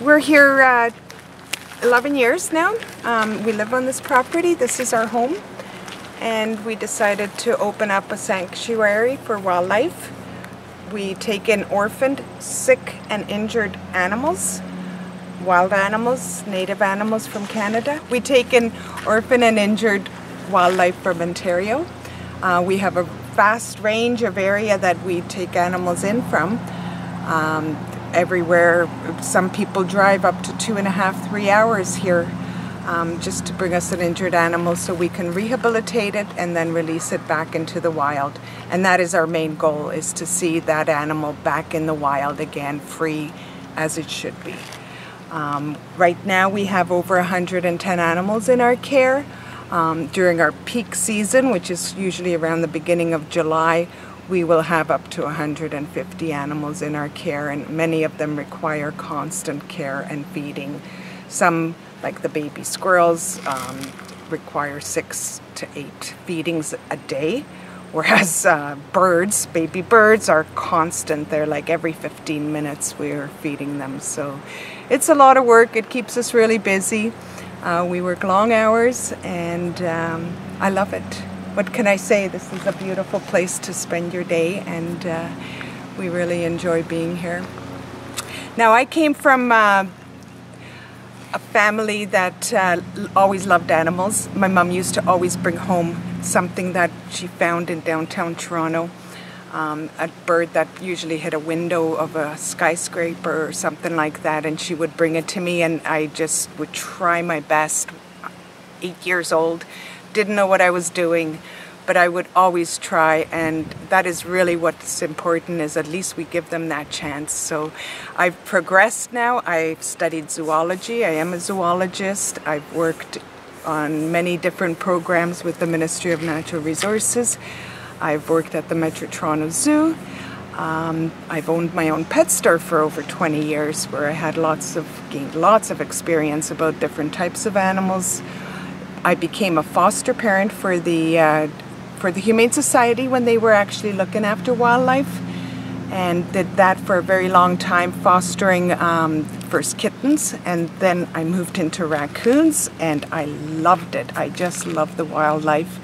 We're here 11 years now. We live on this property. This is our home. And we decided to open up a sanctuary for wildlife. We take in orphaned, sick and injured animals, wild animals, native animals from Canada. We take in orphaned and injured wildlife from Ontario. We have a vast range of area that we take animals in from. Everywhere. Some people drive up to 2.5, 3 hours here just to bring us an injured animal so we can rehabilitate it and then release it back into the wild. And that is our main goal, is to see that animal back in the wild again, free as it should be. Right now we have over 110 animals in our care. During our peak season, which is usually around the beginning of July, we will have up to 150 animals in our care, and many of them require constant care and feeding. Some, like the baby squirrels, require 6 to 8 feedings a day, whereas birds, baby birds, are constant. They're like every 15 minutes we're feeding them. So it's a lot of work. It keeps us really busy. We work long hours, and I love it. What can I say? This is a beautiful place to spend your day, and we really enjoy being here. Now, I came from a family that always loved animals. My mom used to always bring home something that she found in downtown Toronto. A bird that usually hit a window of a skyscraper or something like that, and she would bring it to me, and I just would try my best. 8 years old, didn't know what I was doing, but I would always try, and that is really what's important, is at least we give them that chance. So I've progressed now. I've studied zoology. I am a zoologist. I've worked on many different programs with the Ministry of Natural Resources. I've worked at the Metro Toronto Zoo. I've owned my own pet store for over 20 years, where I had gained lots of experience about different types of animals. I became a foster parent for the Humane Society when they were actually looking after wildlife, and did that for a very long time, fostering first kittens, and then I moved into raccoons, and I loved it. I just love the wildlife.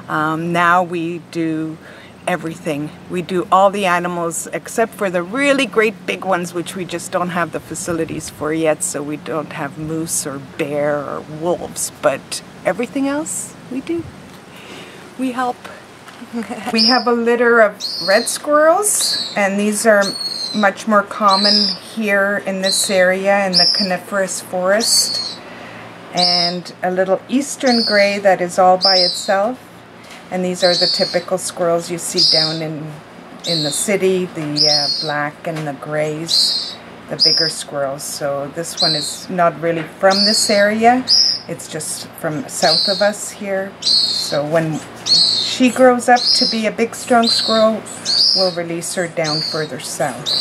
Now we do everything. We do all the animals except for the really great big ones, which we just don't have the facilities for yet, so we don't have moose or bear or wolves, but everything else we do. We help. We have a litter of red squirrels, and these are much more common here in this area in the coniferous forest, and a little eastern gray that is all by itself. And these are the typical squirrels you see down in the city, the black and the grays, the bigger squirrels. So this one is not really from this area. It's just from south of us here. So when she grows up to be a big, strong squirrel, we'll release her down further south.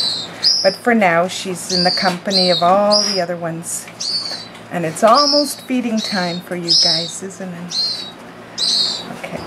But for now, she's in the company of all the other ones. And it's almost feeding time for you guys, isn't it? Okay.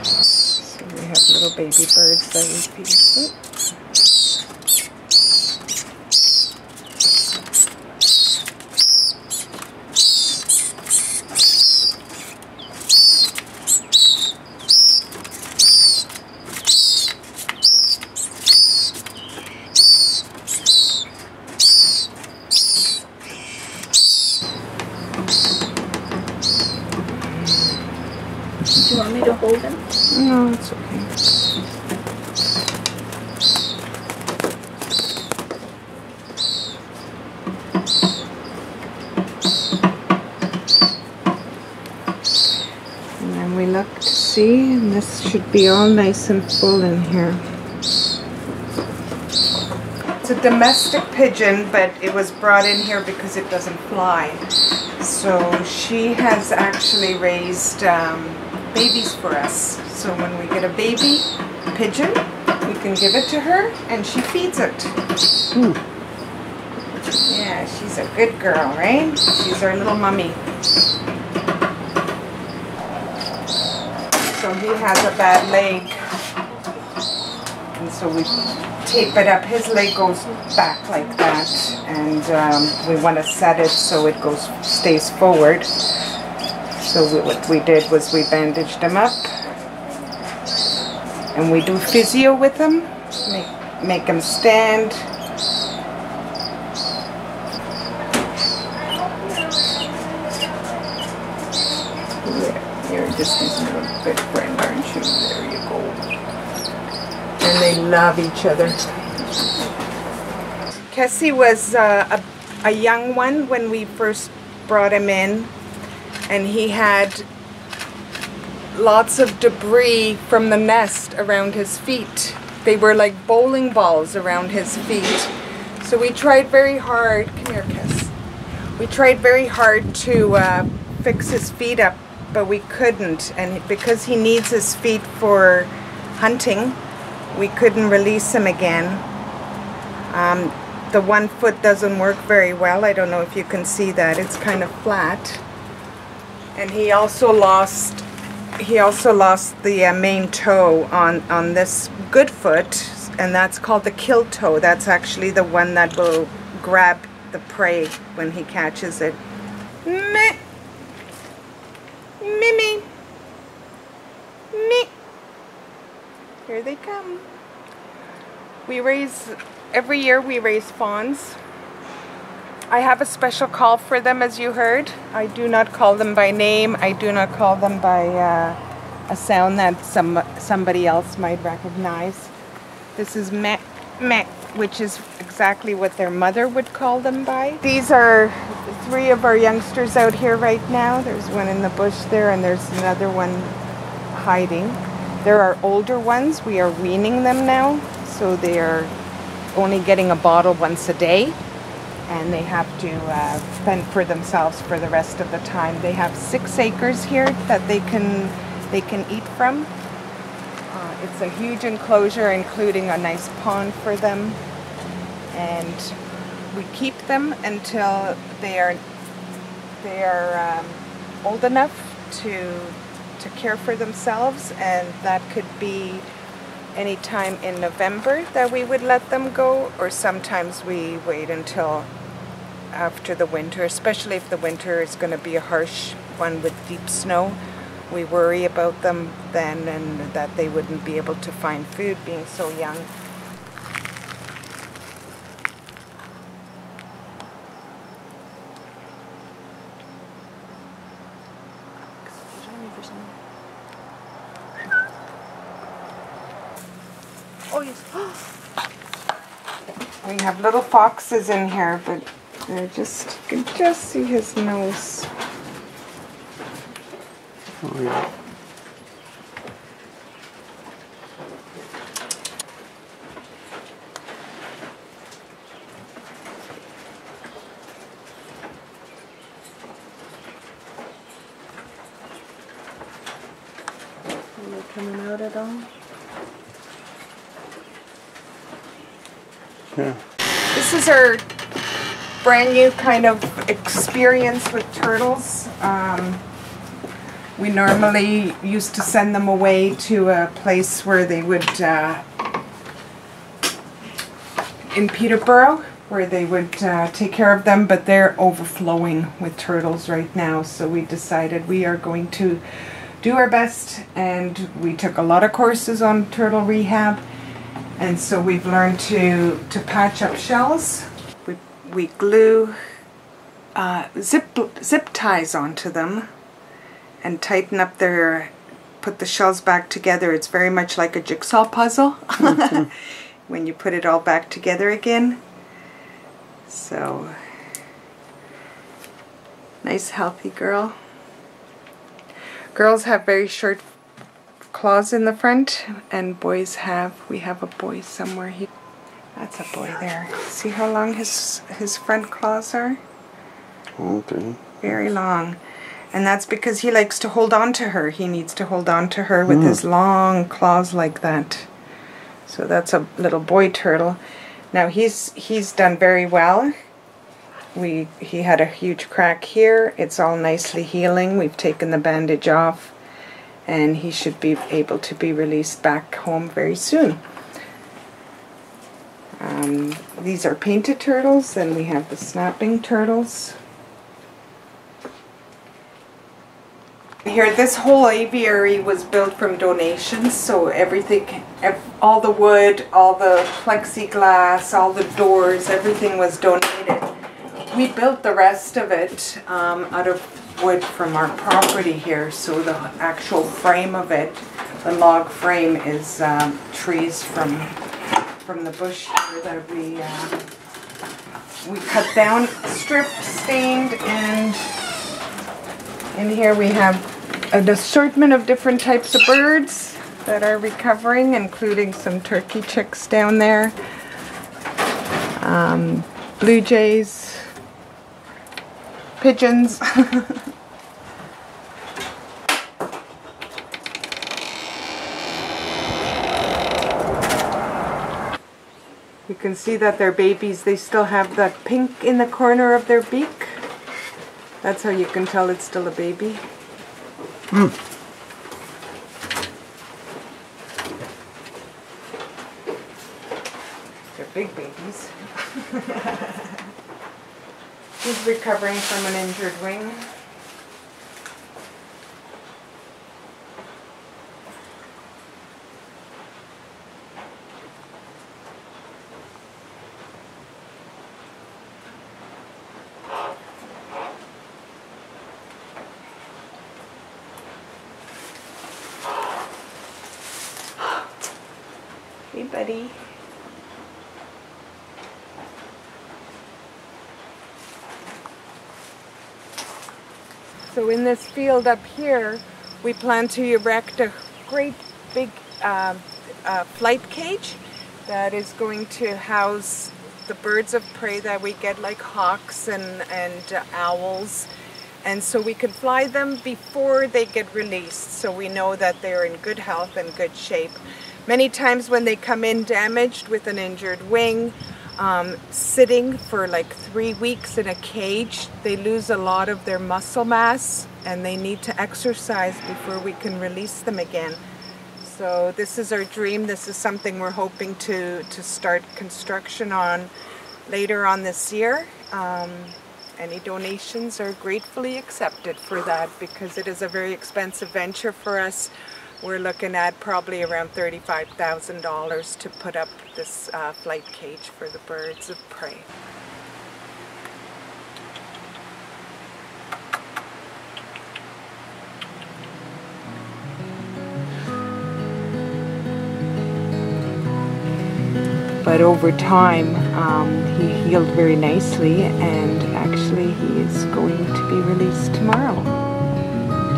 So we have little baby birds that we feed. Do you want me to hold them? No, it's okay. see, and this should be all nice and full in here. It's a domestic pigeon, but it was brought in here because it doesn't fly. So she has actually raised babies for us. So when we get a baby pigeon, we can give it to her and she feeds it. Ooh. Yeah, she's a good girl, right? She's our little mummy. So he has a bad leg. And so we tape it up. His leg goes back like that. And we want to set it so it stays forward. So what we did was we bandaged him up. And we do physio with him. Make him stand. You're just his little good friend, aren't you? There you go. And they love each other. Cassie was a young one when we first brought him in, and he had lots of debris from the nest around his feet. They were like bowling balls around his feet. So we tried very hard, come here Cass, we tried very hard to fix his feet up, but we couldn't, and because he needs his feet for hunting, we couldn't release him again. The one foot doesn't work very well. I don't know if you can see that. It's kind of flat. And he also lost the main toe on this good foot, and that's called the kill toe. That's actually the one that will grab the prey when he catches it. Meh. Mimi. Me. Here they come. Every year we raise fawns. I have a special call for them, as you heard. I do not call them by name. I do not call them by a sound that somebody else might recognize. This is meh, meh, which is exactly what their mother would call them by. These are 3 of our youngsters out here right now. There's one in the bush there, and there's another one hiding. There are older ones. We are weaning them now, so they are only getting a bottle once a day, and they have to fend for themselves for the rest of the time. They have 6 acres here that they can eat from. It's a huge enclosure, including a nice pond for them, and we keep them until they are old enough to care for themselves, and that could be any time in November that we would let them go, or sometimes we wait until after the winter, especially if the winter is going to be a harsh one with deep snow. We worry about them then, and that they wouldn't be able to find food being so young. Oh yes. We have little foxes in here, but they're just, you can just see his nose. Oh yeah. Are they coming out at all? Yeah. This is our brand new kind of experience with turtles. We normally used to send them away to a place where they would, in Peterborough, where they would take care of them, but they're overflowing with turtles right now. So we decided we are going to do our best, and we took a lot of courses on turtle rehab. And so we've learned to patch up shells. We glue zip ties onto them and tighten up put the shells back together. It's very much like a jigsaw puzzle when you put it all back together again. So, nice healthy girl. Girls have very short claws in the front, and boys we have a boy somewhere. That's a boy there. See how long his front claws are? Okay. Very long. And that's because he likes to hold on to her. He needs to hold on to her with his long claws like that. So that's a little boy turtle. Now he's done very well. He had a huge crack here. It's all nicely healing. We've taken the bandage off, and he should be able to be released back home very soon. These are painted turtles, and we have the snapping turtles. Here, this whole aviary was built from donations, so everything, all the wood, all the plexiglass, all the doors, everything was donated. We built the rest of it out of wood from our property here, so the actual frame of it, the log frame, is trees from the bush here that we cut down, stripped, stained, and in here we have an assortment of different types of birds that are recovering, including some turkey chicks down there, blue jays, pigeons. You can see that they're babies. They still have that pink in the corner of their beak. That's how you can tell it's still a baby. They're big babies. He's recovering from an injured wing. Hey, buddy. So in this field up here, we plan to erect a great big flight cage that is going to house the birds of prey that we get, like hawks and owls. And so we can fly them before they get released, so we know that they're in good health and good shape. Many times when they come in damaged with an injured wing, sitting for like 3 weeks in a cage, they lose a lot of their muscle mass and they need to exercise before we can release them again. So this is our dream. This is something we're hoping to start construction on later on this year. Any donations are gratefully accepted for that, because it is a very expensive venture for us. We're looking at probably around $35,000 to put up this flight cage for the birds of prey. But over time, he healed very nicely, and actually he is going to be released tomorrow.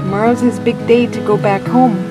Tomorrow's his big day to go back home.